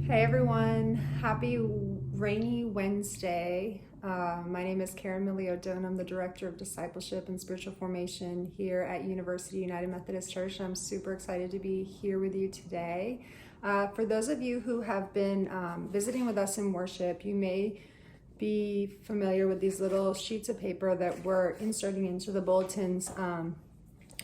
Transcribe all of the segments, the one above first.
Hey everyone, happy rainy Wednesday. My name is Karen Milioto and I'm the Director of Discipleship and Spiritual Formation here at University United Methodist Church. I'm super excited to be here with you today. For those of you who have been visiting with us in worship, you may be familiar with these little sheets of paper that we're inserting into the bulletins,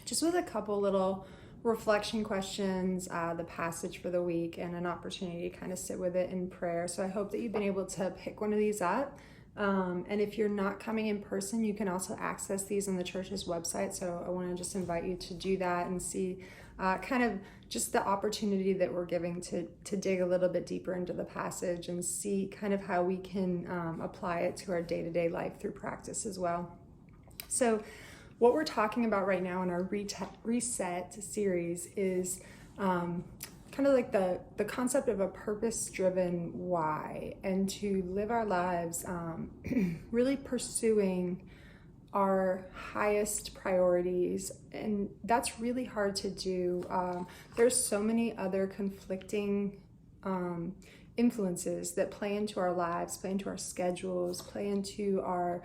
just with a couple little reflection questions, the passage for the week, and an opportunity to kind of sit with it in prayer. So I hope that you've been able to pick one of these up. And if you're not coming in person, you can also access these on the church's website. So I want to just invite you to do that and see kind of just the opportunity that we're giving to dig a little bit deeper into the passage and see kind of how we can apply it to our day-to-day life through practice as well. So what we're talking about right now in our reset series is kind of like the concept of a purpose-driven why, and to live our lives really pursuing our highest priorities. And that's really hard to do. There's so many other conflicting influences that play into our lives, play into our schedules, play into our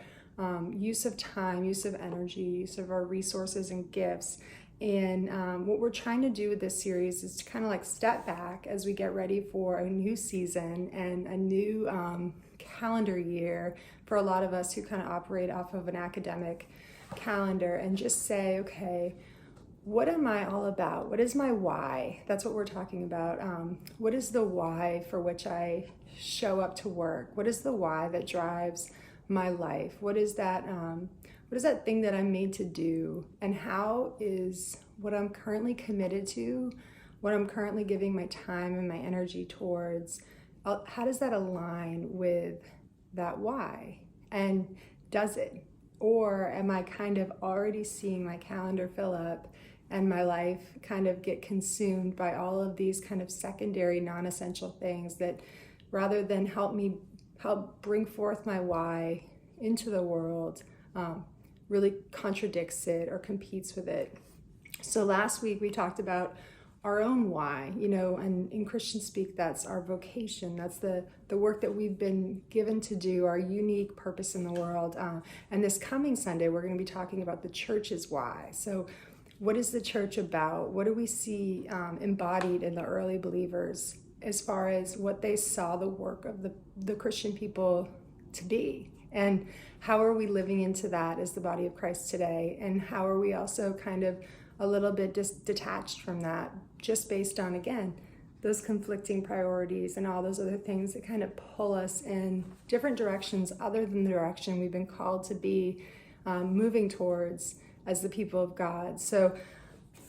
use of time, use of energy, use of our resources and gifts. And what we're trying to do with this series is to kind of like step back as we get ready for a new season and a new calendar year for a lot of us who kind of operate off of an academic calendar, and just say, okay, what am I all about? What is my why? That's what we're talking about. What is the why for which I show up to work? What is the why that drives my life? What is that thing that I'm made to do? And how is what I'm currently committed to, what I'm currently giving my time and my energy towards, how does that align with that why? And does it? Or am I kind of already seeing my calendar fill up and my life kind of get consumed by all of these kind of secondary, non-essential things that, rather than help bring forth my why into the world, really contradicts it or competes with it. So last week we talked about our own why, and in Christian speak, that's our vocation. That's the work that we've been given to do, our unique purpose in the world. And this coming Sunday, we're going to be talking about the church's why. So what is the church about? What do we see embodied in the early believers as far as what they saw the work of the Christian people to be? And how are we living into that as the body of Christ today? And how are we also kind of a little bit detached from that, just based on, again, those conflicting priorities and all those other things that kind of pull us in different directions other than the direction we've been called to be moving towards as the people of God. So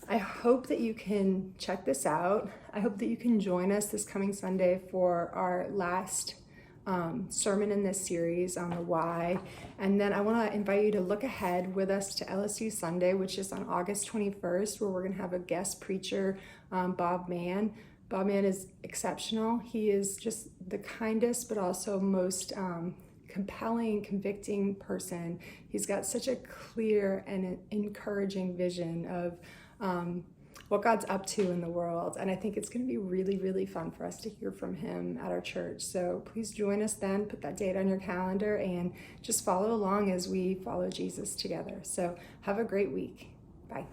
I hope that you can check this out. I hope that you can join us this coming Sunday for our last sermon in this series on the why. And then I want to invite you to look ahead with us to LSU Sunday, which is on August 21st, where we're going to have a guest preacher, Bob Mann. Bob Mann is exceptional. He is just the kindest, but also most compelling, convicting person. He's got such a clear and encouraging vision of what God's up to in the world. And I think it's going to be really, really fun for us to hear from him at our church. So please join us then, put that date on your calendar, and just follow along as we follow Jesus together. So have a great week. Bye.